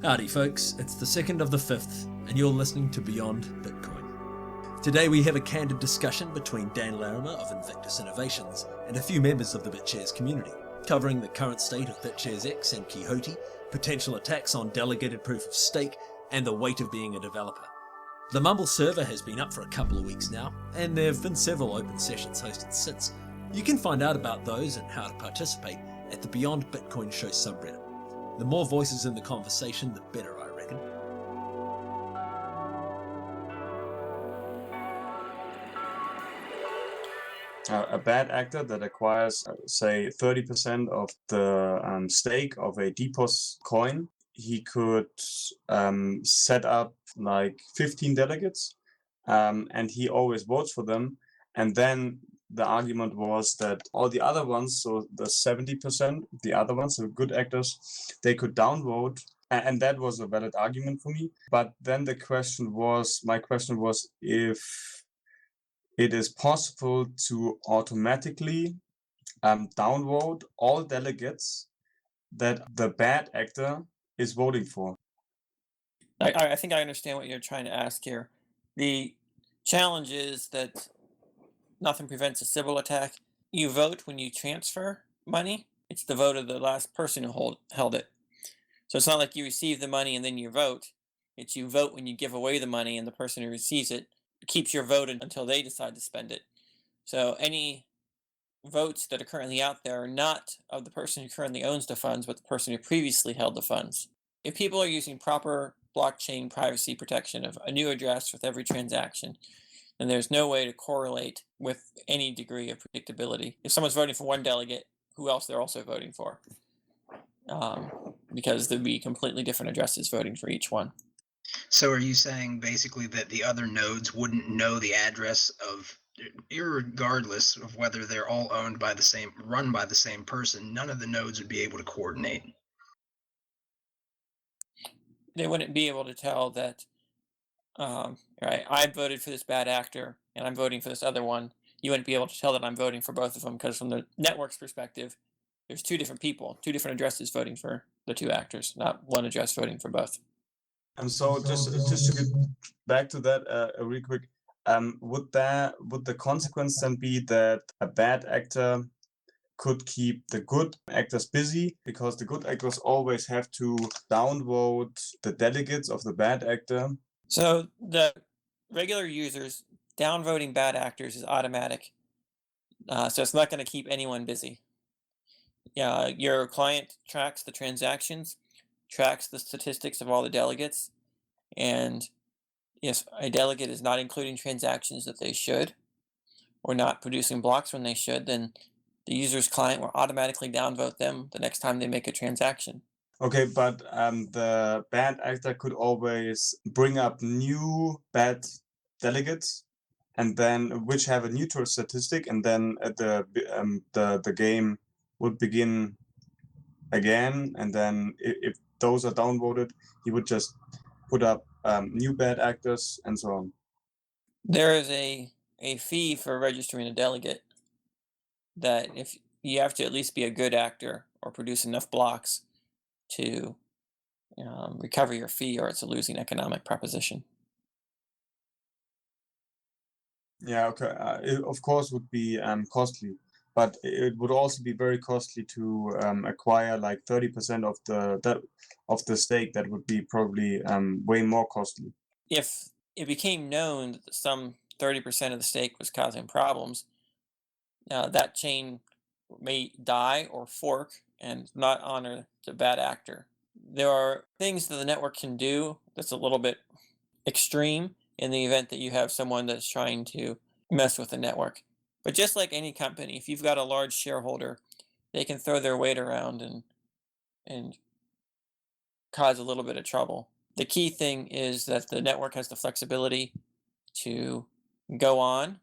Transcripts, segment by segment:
Howdy folks, it's the 2nd of the 5th, and you're listening to Beyond Bitcoin. Today we have a candid discussion between Dan Larimer of Invictus Innovations and a few members of the BitShares community, covering the current state of BitShares X and Quixote, potential attacks on delegated proof of stake, and the weight of being a developer. The Mumble server has been up for a couple of weeks now, and there have been several open sessions hosted since. You can find out about those and how to participate at the Beyond Bitcoin Show subreddit. The more voices in the conversation, the better, I reckon. A bad actor that acquires, say, 30% of the stake of a DPoS coin, he could set up like 15 delegates, and he always votes for them. And then the argument was that all the other ones, so the 70%, the other ones, the good actors, they could downvote. And that was a valid argument for me. But then my question was if it is possible to automatically downvote all delegates that the bad actor is voting for. I think I understand what you're trying to ask here. The challenge is that nothing prevents a Sybil attack. You vote when you transfer money. It's the vote of the last person who held it. So it's not like you receive the money and then you vote. It's you vote when you give away the money, and the person who receives it keeps your vote until they decide to spend it. So any votes that are currently out there are not of the person who currently owns the funds, but the person who previously held the funds. If people are using proper blockchain privacy protection of a new address with every transaction, then there's no way to correlate with any degree of predictability. If someone's voting for one delegate, who else they're also voting for? Because there'd be completely different addresses voting for each one. So are you saying basically that the other nodes wouldn't know the address of, irregardless of whether they're all run by the same person, none of the nodes would be able to coordinate? They wouldn't be able to tell that, right, I voted for this bad actor and I'm voting for this other one. You wouldn't be able to tell that I'm voting for both of them, because from the network's perspective, there's two different people, two different addresses voting for the two actors, not one address voting for both. And so just to get back to that real quick, would the consequence then be that a bad actor could keep the good actors busy, because the good actors always have to downvote the delegates of the bad actor? So the regular users downvoting bad actors is automatic. So it's not going to keep anyone busy. Your client tracks the transactions, tracks the statistics of all the delegates, and if a delegate is not including transactions that they should, or not producing blocks when they should, then the user's client will automatically downvote them the next time they make a transaction. Okay, but the bad actor could always bring up new bad delegates, and then which have a neutral statistic, and then the game would begin again, and then if those are downvoted, he would just put up new bad actors and so on. There is a fee for registering a delegate, that if you have to at least be a good actor or produce enough blocks to recover your fee, or it's a losing economic proposition. Yeah, okay. It of course would be costly, but it would also be very costly to acquire like 30% of the stake. That would be probably way more costly. If it became known that some 30% of the stake was causing problems, that chain may die or fork and not honor the bad actor. There are things that the network can do that's a little bit extreme in the event that you have someone that's trying to mess with the network. But just like any company, if you've got a large shareholder, they can throw their weight around and cause a little bit of trouble. The key thing is that the network has the flexibility to go on,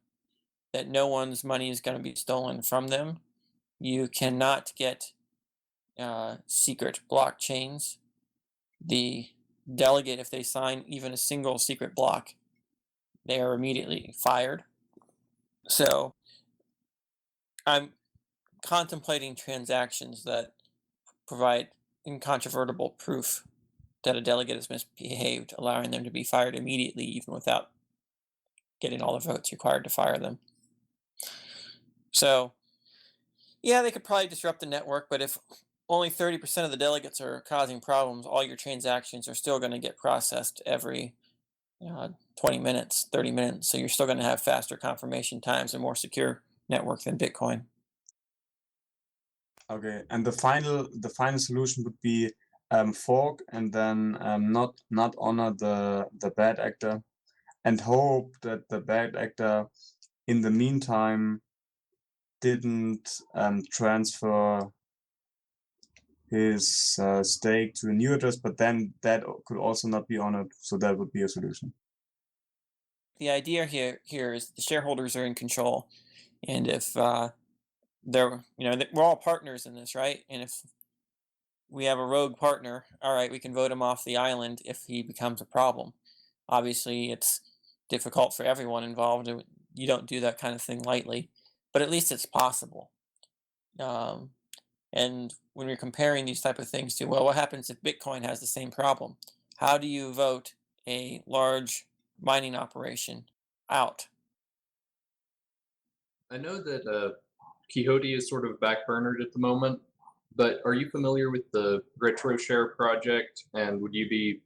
that no one's money is going to be stolen from them. You cannot get secret blockchains. The delegate, if they sign even a single secret block, they are immediately fired. So I'm contemplating transactions that provide incontrovertible proof that a delegate has misbehaved, allowing them to be fired immediately, even without getting all the votes required to fire them. So, yeah, they could probably disrupt the network, but if only 30% of the delegates are causing problems, all your transactions are still going to get processed every 20 minutes, 30 minutes. So you're still going to have faster confirmation times and more secure network than Bitcoin. Okay, and the final solution would be fork and then not honor the bad actor, and hope that the bad actor in the meantime didn't transfer his stake to a new address, but then that could also not be honored, so that would be a solution. The idea here is the shareholders are in control, and if we're all partners in this, right? And if we have a rogue partner, all right, we can vote him off the island if he becomes a problem. Obviously, it's difficult for everyone involved. You don't do that kind of thing lightly, but at least it's possible. And when you're comparing these type of things to, well, what happens if Bitcoin has the same problem? How do you vote a large mining operation out? I know that Quixote is sort of backburnered at the moment, but are you familiar with the RetroShare project, and would you be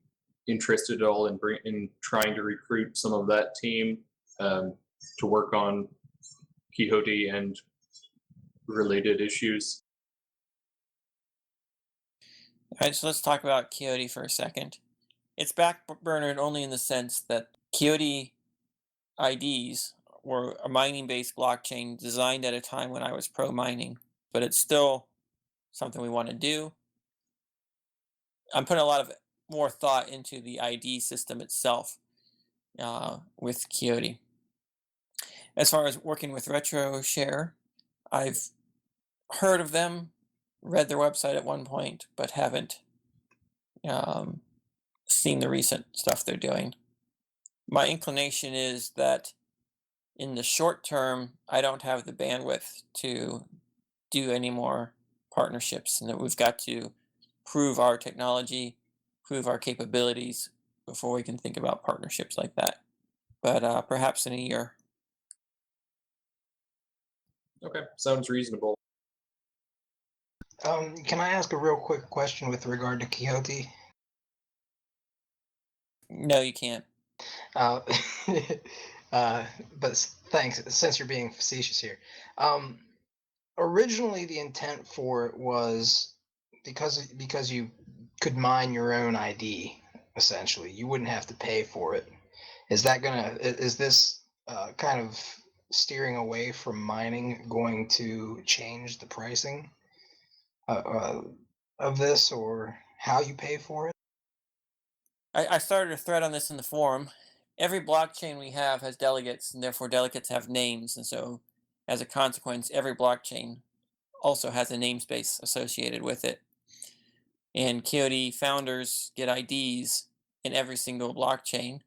interested at all in trying to recruit some of that team to work on Quixote and related issues? All right, so let's talk about Quixote for a second. It's backburnered only in the sense that Quixote IDs were a mining-based blockchain designed at a time when I was pro-mining, but it's still something we want to do. I'm putting a lot of more thought into the ID system itself with Quixote. As far as working with RetroShare, I've heard of them, read their website at one point, but haven't seen the recent stuff they're doing. My inclination is that in the short term, I don't have the bandwidth to do any more partnerships, and that we've got to prove our technology, prove our capabilities before we can think about partnerships like that. But perhaps in a year. Okay, sounds reasonable. Can I ask a real quick question with regard to Quixote? No, you can't. Uh, but thanks, since you're being facetious here. Originally, the intent for it was because you could mine your own ID, essentially. You wouldn't have to pay for it. Is this kind of steering away from mining going to change the pricing of this, or how you pay for it? I started a thread on this in the forum. Every blockchain we have has delegates, and therefore delegates have names. And so, as a consequence, every blockchain also has a namespace associated with it. And Quixote founders get IDs in every single blockchain,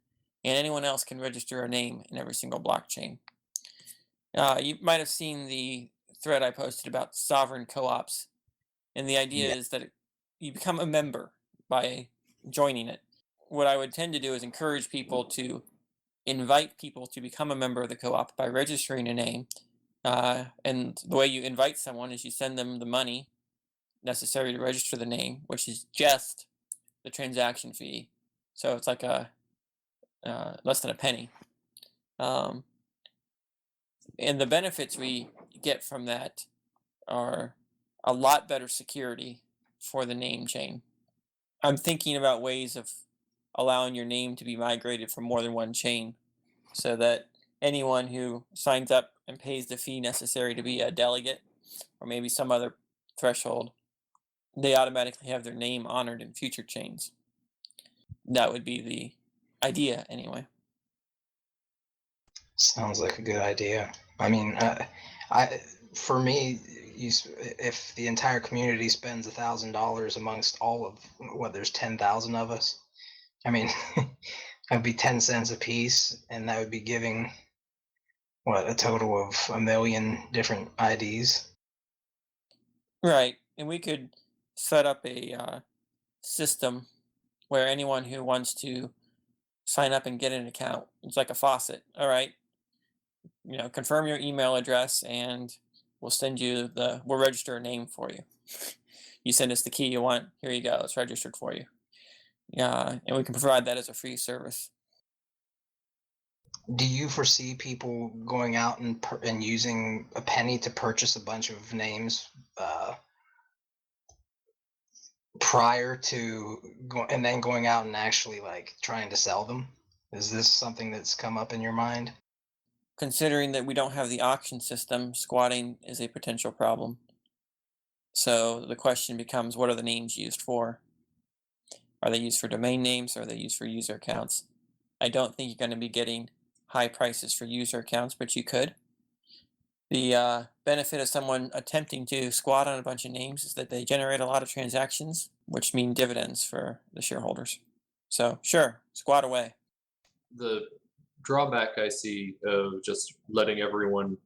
and anyone else can register a name in every single blockchain. You might have seen the thread I posted about sovereign co-ops, and the idea is that you become a member by joining it. What I would tend to do is encourage people to invite people to become a member of the co-op by registering a name. And the way you invite someone is you send them the money necessary to register the name, which is just the transaction fee. So it's like less than a penny. And the benefits we get from that are a lot better security for the name chain. I'm thinking about ways of allowing your name to be migrated from more than one chain, so that anyone who signs up and pays the fee necessary to be a delegate, or maybe some other threshold, they automatically have their name honored in future chains. That would be the idea, anyway. Sounds like a good idea. I mean, for me, if the entire community spends $1,000 amongst all of there's 10,000 of us. I mean, that'd be 10 cents a piece, and that would be giving a total of 1 million different IDs. Right, and we could set up a system where anyone who wants to sign up and get an account, it's like a faucet. All right, confirm your email address and we'll register a name for you. You send us the key you want, here you go, it's registered for you. Yeah, and we can provide that as a free service. Do you foresee people going out and using a penny to purchase a bunch of names prior to and then going out and actually like trying to sell them? Is this something that's come up in your mind? Considering that we don't have the auction system, squatting is a potential problem. So the question becomes, what are the names used for? Are they used for domain names or are they used for user accounts? I don't think you're going to be getting high prices for user accounts, but you could. The benefit of someone attempting to squat on a bunch of names is that they generate a lot of transactions, which mean dividends for the shareholders. So sure, squat away. The drawback I see of just letting everyone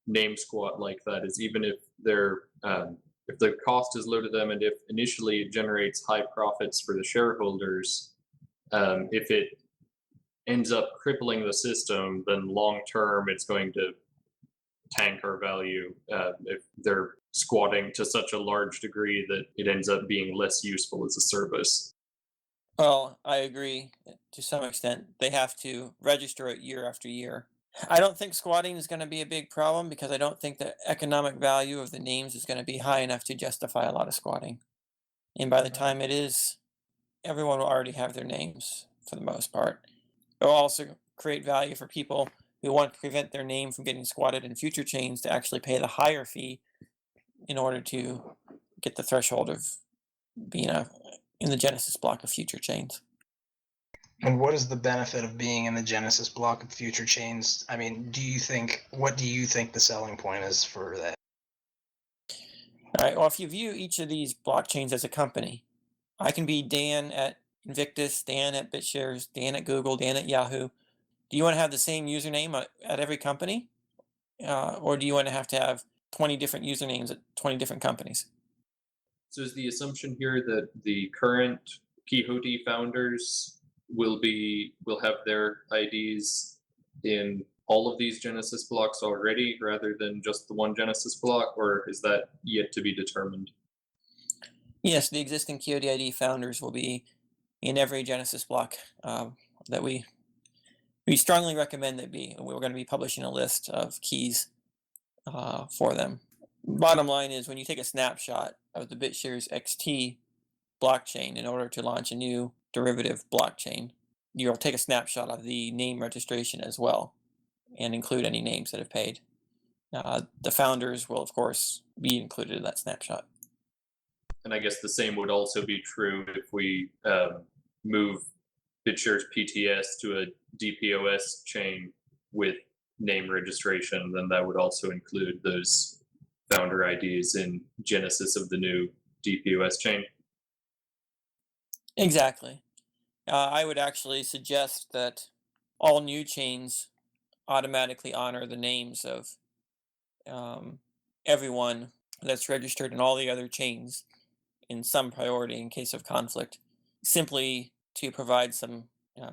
name squat like that is even if if the cost is low to them and if initially it generates high profits for the shareholders, if it ends up crippling the system, then long term it's going to tank our value if they're squatting to such a large degree that it ends up being less useful as a service. Well, I agree to some extent. They have to register it year after year. I don't think squatting is going to be a big problem because I don't think the economic value of the names is going to be high enough to justify a lot of squatting. And by the time it is, everyone will already have their names for the most part. It will also create value for people who want to prevent their name from getting squatted in future chains to actually pay the higher fee in order to get the threshold of being in the Genesis block of future chains. And what is the benefit of being in the Genesis block of future chains? I mean, what do you think the selling point is for that? All right, well, if you view each of these blockchains as a company, I can be Dan at Invictus, Dan at BitShares, Dan at Google, Dan at Yahoo. Do you want to have the same username at every company? Or do you want to have 20 different usernames at 20 different companies? So is the assumption here that the current Quixote founders will have their IDs in all of these Genesis blocks already rather than just the one Genesis block, or is that yet to be determined? Yes, the existing Quixote ID founders will be in every Genesis block that we strongly recommend that be. We're going to be publishing a list of keys for them. Bottom line is when you take a snapshot of the BitShares XT blockchain in order to launch a new derivative blockchain, you'll take a snapshot of the name registration as well and include any names that have paid. The founders will, of course, be included in that snapshot. And I guess the same would also be true if we move BitShares PTS to a DPoS chain with name registration, then that would also include those founder IDs in Genesis of the new DPoS chain. Exactly. I would actually suggest that all new chains automatically honor the names of everyone that's registered in all the other chains in some priority in case of conflict, simply to provide some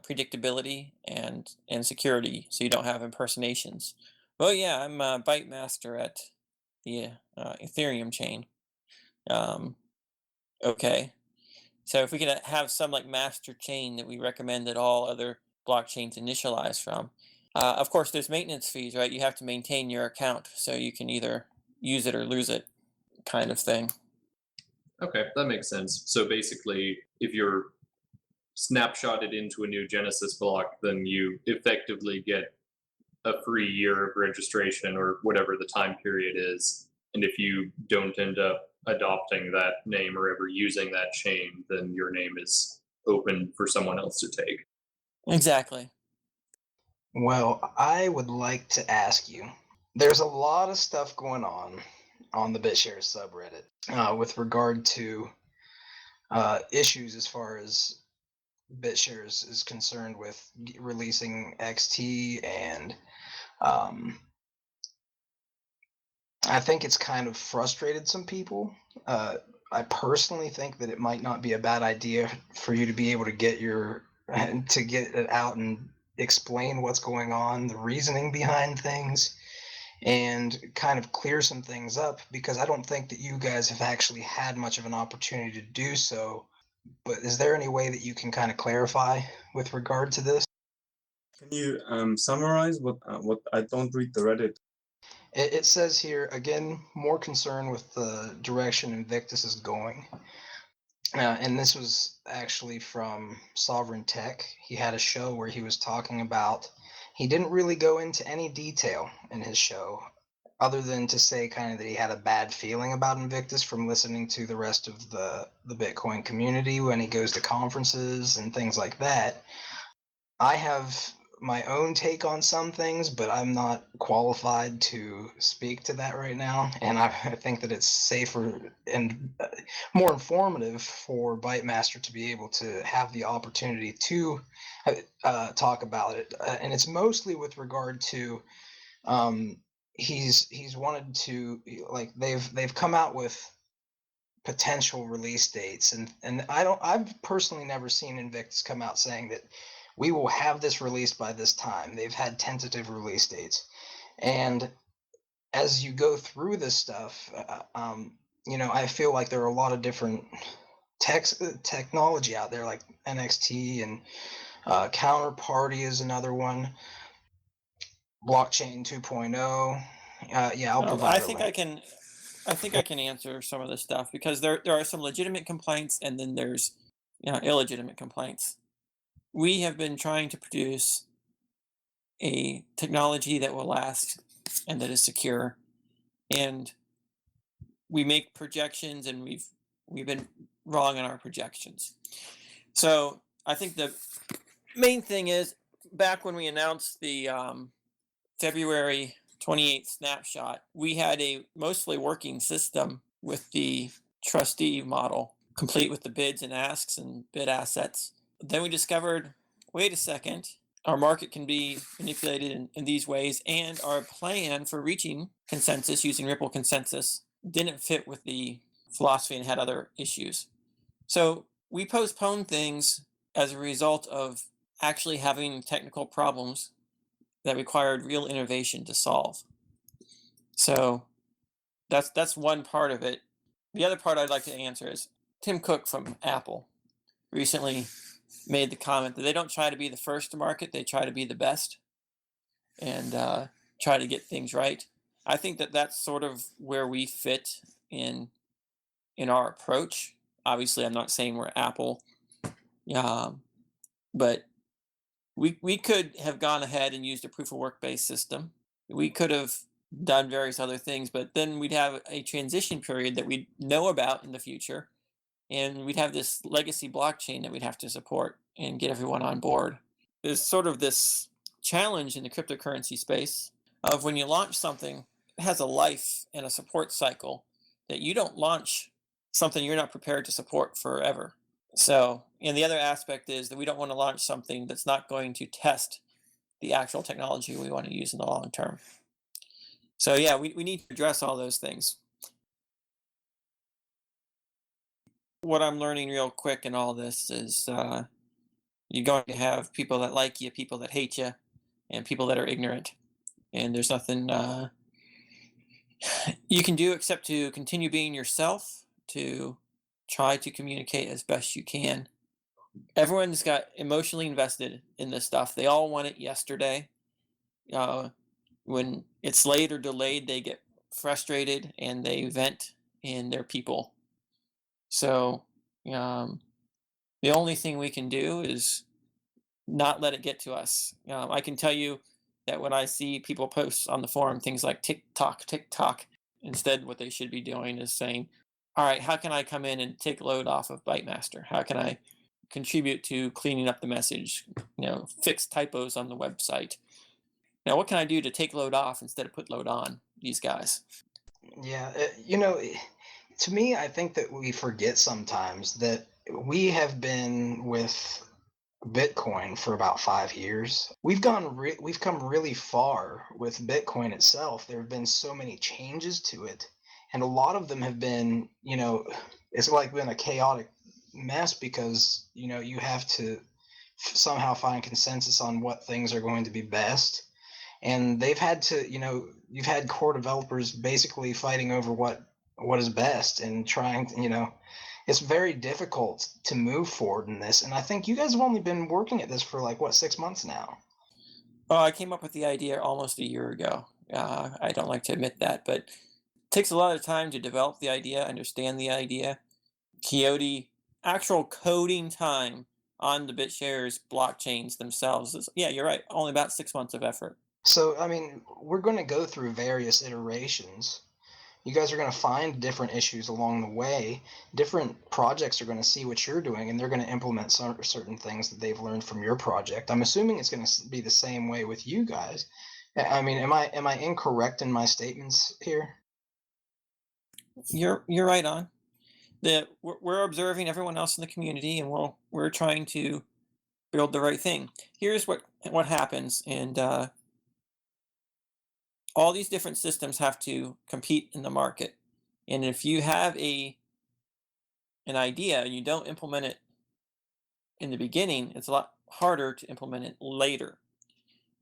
predictability and security so you don't have impersonations. Oh yeah, I'm Bytemaster at the Ethereum chain. Okay. So if we could have some like master chain that we recommend that all other blockchains initialize from. Of course, there's maintenance fees, right? You have to maintain your account, so you can either use it or lose it, kind of thing. Okay, that makes sense. So basically, if you're snapshotted into a new Genesis block, then you effectively get a free year of registration or whatever the time period is. And if you don't end up adopting that name or ever using that chain, then your name is open for someone else to take. Exactly. Well, I would like to ask you, there's a lot of stuff going on the BitShares subreddit with regard to issues as far as BitShares is concerned with releasing XT, and I think it's kind of frustrated some people. I personally think that it might not be a bad idea for you to be able to get it out and explain what's going on, the reasoning behind things, and kind of clear some things up, because I don't think that you guys have actually had much of an opportunity to do so. But is there any way that you can kind of clarify with regard to this? Can you summarize what I don't read the Reddit? It says here, again, more concern with the direction Invictus is going. And this was actually from Sovereign Tech. He had a show where he was talking about, he didn't really go into any detail in his show, other than to say kind of that he had a bad feeling about Invictus from listening to the rest of the Bitcoin community when he goes to conferences and things like that. I have my own take on some things, but I'm not qualified to speak to that right now. And I think that it's safer and more informative for Bytemaster to be able to have the opportunity to talk about it. And it's mostly with regard to he's wanted to, like, they've come out with potential release dates, and I've personally never seen Invictus come out saying that we will have this released by this time. They've had tentative release dates, and as you go through this stuff, I feel like there are a lot of different technology out there, like NXT and Counterparty is another one. Blockchain 2.0. I'll provide. I think I can answer some of this stuff, because there are some legitimate complaints, and then there's illegitimate complaints. We have been trying to produce a technology that will last and that is secure, and we make projections, and we've been wrong in our projections. So I think the main thing is, back when we announced the February 28th snapshot, we had a mostly working system with the trustee model, complete with the bids and asks and bid assets. Then we discovered, wait a second, our market can be manipulated in these ways, and our plan for reaching consensus using Ripple consensus didn't fit with the philosophy and had other issues. So we postponed things as a result of actually having technical problems that required real innovation to solve. So that's one part of it. The other part I'd like to answer is, Tim Cook from Apple recently made the comment that they don't try to be the first to market, they try to be the best, and try to get things right. I think that that's sort of where we fit in our approach. Obviously, I'm not saying we're Apple, but we could have gone ahead and used a proof of work based system. We could have done various other things, but then we'd have a transition period that we'd know about in the future, and we'd have this legacy blockchain that we'd have to support and get everyone on board. There's sort of this challenge in the cryptocurrency space of, when you launch something, it has a life and a support cycle, that you don't launch something you're not prepared to support forever. So, and the other aspect is that we don't want to launch something that's not going to test the actual technology we want to use in the long term. So yeah, we need to address all those things. What I'm learning real quick in all this is you're going to have people that like you, people that hate you, and people that are ignorant. And there's nothing you can do except to continue being yourself, to try to communicate as best you can. Everyone's got emotionally invested in this stuff. They all want it yesterday. When it's late or delayed, they get frustrated and they vent in their people. So the only thing we can do is not let it get to us. I can tell you that when I see people post on the forum things like TikTok, instead what they should be doing is saying, all right, how can I come in and take load off of Bytemaster? How can I contribute to cleaning up the message, fix typos on the website? Now, what can I do to take load off instead of put load on these guys? Yeah, to me, I think that we forget sometimes that we have been with Bitcoin for about 5 years. We've come really far with Bitcoin itself. There have been so many changes to it, and a lot of them have been, it's like been a chaotic mess because you have to somehow find consensus on what things are going to be best, and they've had to you've had core developers basically fighting over what is best and trying to, it's very difficult to move forward in this. And I think you guys have only been working at this for like 6 months now. Oh, I came up with the idea almost a year ago. I don't like to admit that, but it takes a lot of time to develop the idea, understand the idea. Coyote, actual coding time on the BitShares blockchains themselves is, yeah, you're right, only about 6 months of effort. So, I mean, we're going to go through various iterations. You guys are going to find different issues along the way. Different projects are going to see what you're doing, and they're going to implement certain things that they've learned from your project. I'm assuming it's going to be the same way with you guys. I mean, am I incorrect in my statements here? You're right on. We're observing everyone else in the community, and we're trying to build the right thing. Here's what happens, and all these different systems have to compete in the market. And if you have an idea and you don't implement it in the beginning, it's a lot harder to implement it later.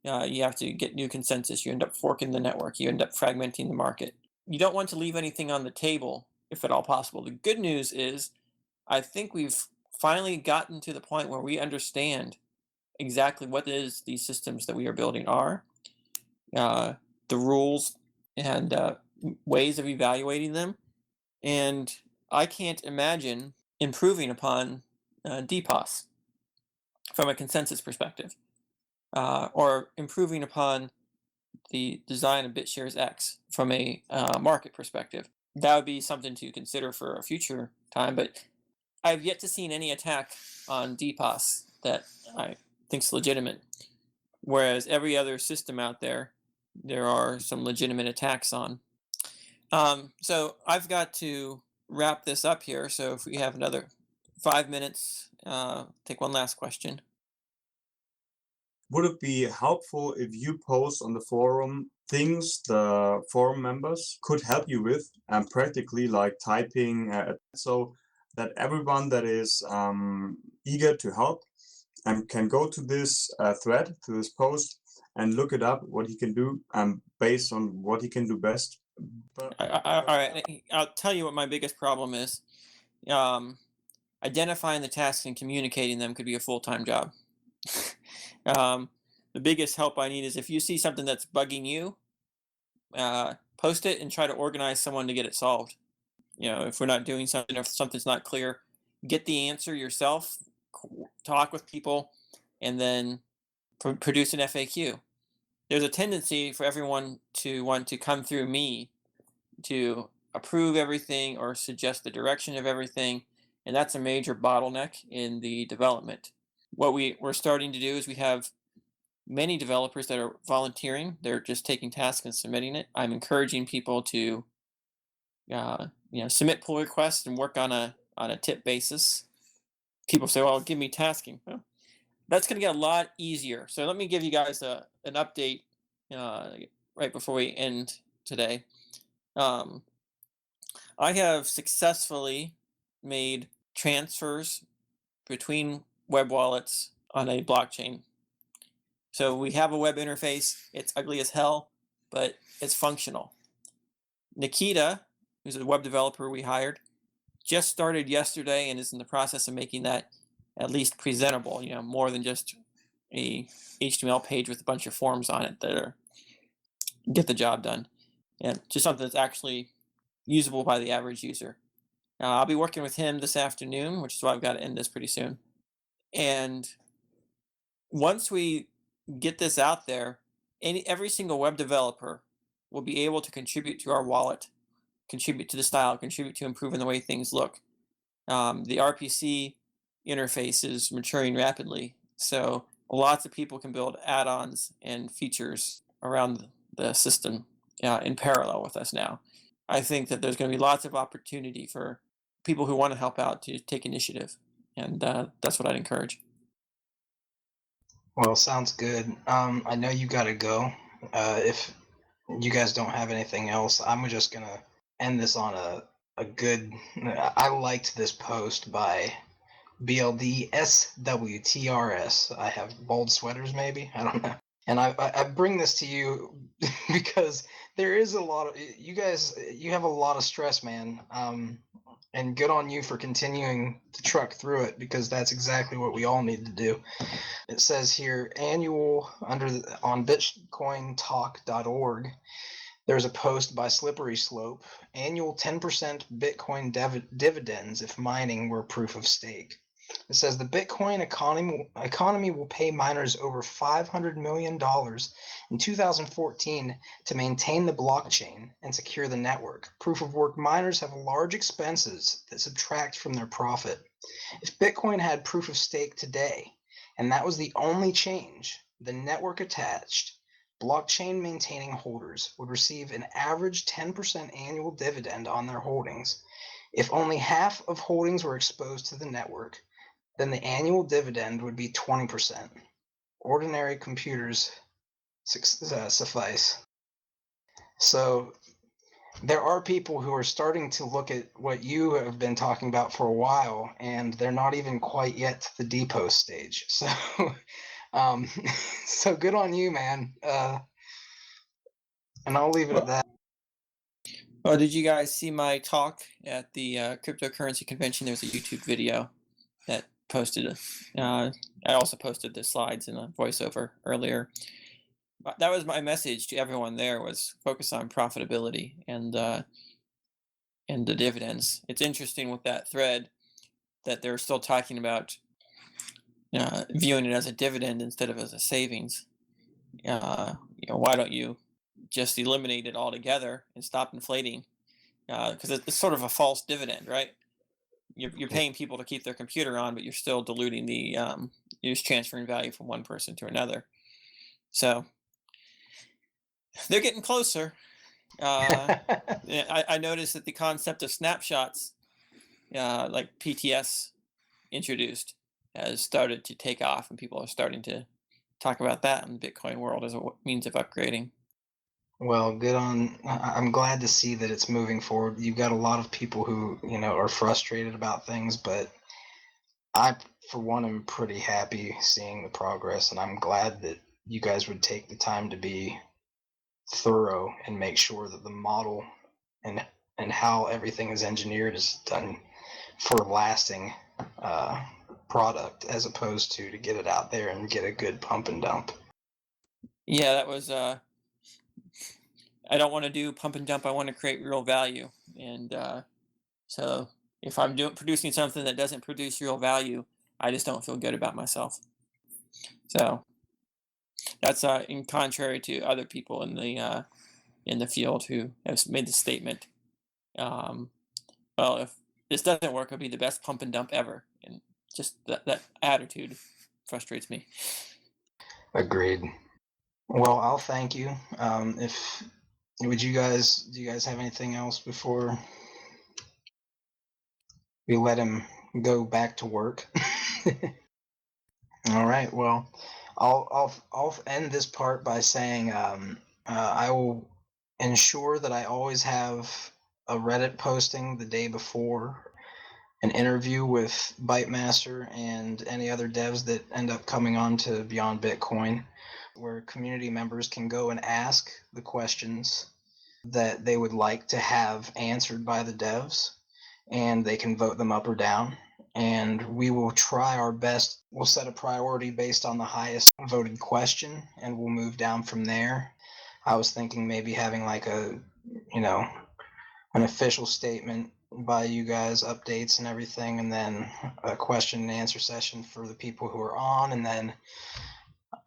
You have to get new consensus. You end up forking the network. You end up fragmenting the market. You don't want to leave anything on the table, if at all possible. The good news is, I think we've finally gotten to the point where we understand exactly what these systems that we are building are, the rules and ways of evaluating them. And I can't imagine improving upon DPoS from a consensus perspective, or improving upon the design of BitShares X from a market perspective. That would be something to consider for a future time, but I've yet to see any attack on DPoS that I think is legitimate. Whereas every other system out there are some legitimate attacks on. So I've got to wrap this up here. So if we have another 5 minutes, take one last question. Would it be helpful if you post on the forum things the forum members could help you with, and practically like typing, so that everyone that is eager to help and can go to this thread, to this post, and look it up, what he can do, based on what he can do best. All right, I'll tell you what my biggest problem is. Identifying the tasks and communicating them could be a full-time job. The biggest help I need is if you see something that's bugging you, post it and try to organize someone to get it solved. If we're not doing something, or if something's not clear, get the answer yourself, talk with people, and then produce an FAQ. There's a tendency for everyone to want to come through me to approve everything or suggest the direction of everything, and that's a major bottleneck in the development. What we're starting to do is we have many developers that are volunteering. They're just taking tasks and submitting it. I'm encouraging people to submit pull requests and work on a tip basis. People say, well, give me tasking. Well, that's going to get a lot easier. So let me give you guys an update right before we end today. I have successfully made transfers between web wallets on a blockchain. So we have a web interface. It's ugly as hell, but it's functional. Nikita, who's a web developer we hired, just started yesterday and is in the process of making that at least presentable, more than just a HTML page with a bunch of forms on it that get the job done. And just something that's actually usable by the average user. I'll be working with him this afternoon, which is why I've got to end this pretty soon. And once we get this out there, every single web developer will be able to contribute to our wallet, contribute to the style, contribute to improving the way things look. The RPC interface is maturing rapidly, so lots of people can build add-ons and features around the system in parallel with us now. I think that there's going to be lots of opportunity for people who want to help out to take initiative, and that's what I'd encourage. Well, sounds good. I know you got to go. If you guys don't have anything else, I'm just going to end this on a a good. I liked this post by BLDSWTRS. I have bold sweaters, maybe, I don't know. And I bring this to you because there is a lot of you guys. You have a lot of stress, man. And good on you for continuing to truck through it, because that's exactly what we all need to do. It says here annual on bitcointalk.org. There's a post by Slippery Slope, annual 10% Bitcoin dividends if mining were proof of stake. It says the Bitcoin economy will pay miners over $500 million in 2014 to maintain the blockchain and secure the network. Proof of work miners have large expenses that subtract from their profit. If Bitcoin had proof of stake today, and that was the only change, the network attached, blockchain maintaining holders would receive an average 10% annual dividend on their holdings. If only half of holdings were exposed to the network, then the annual dividend would be 20%. Ordinary computers suffice. So there are people who are starting to look at what you have been talking about for a while, and they're not even quite yet to the depot stage. So, so good on you, man. And I'll leave it at that. Well, did you guys see my talk at the cryptocurrency convention? There's a YouTube video that posted. I also posted the slides in a voiceover earlier. That was my message to everyone there: was focus on profitability and the dividends. It's interesting with that thread that they're still talking about viewing it as a dividend instead of as a savings. Why don't you just eliminate it altogether and stop inflating? Because it's sort of a false dividend, right? You're paying people to keep their computer on, but you're still diluting the you're just transferring value from one person to another. So they're getting closer. I noticed that the concept of snapshots, like PTS introduced, has started to take off, and people are starting to talk about that in the Bitcoin world as a means of upgrading. Well, good on. I'm glad to see that it's moving forward. You've got a lot of people who, are frustrated about things, but I, for one, am pretty happy seeing the progress, and I'm glad that you guys would take the time to be thorough and make sure that the model and how everything is engineered is done for lasting product, as opposed to get it out there and get a good pump and dump. Yeah, that was. I don't want to do pump and dump. I want to create real value, and so if I'm producing something that doesn't produce real value, I just don't feel good about myself. So that's in contrary to other people in the field who have made the statement. Well, if this doesn't work, it'll be the best pump and dump ever, and just that attitude frustrates me. Agreed. Well, I'll thank you. Do you guys have anything else before we let him go back to work? All right. Well, I'll end this part by saying I will ensure that I always have a Reddit posting the day before, an interview with Bytemaster and any other devs that end up coming on to Beyond Bitcoin, where community members can go and ask the questions that they would like to have answered by the devs, and they can vote them up or down. And we will try our best. We'll set a priority based on the highest voted question, and we'll move down from there. I was thinking maybe having like an official statement by you guys, updates and everything, and then a question and answer session for the people who are on, and then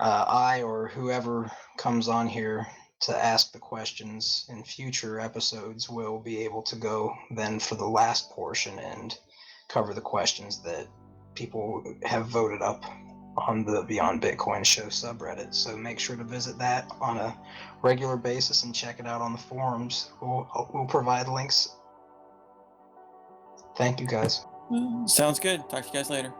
I or whoever comes on here to ask the questions in future episodes will be able to go then for the last portion and cover the questions that people have voted up on the Beyond Bitcoin show subreddit. So make sure to visit that on a regular basis and check it out on the forums. We'll provide links. Thank you, guys. Sounds good. Talk to you guys later.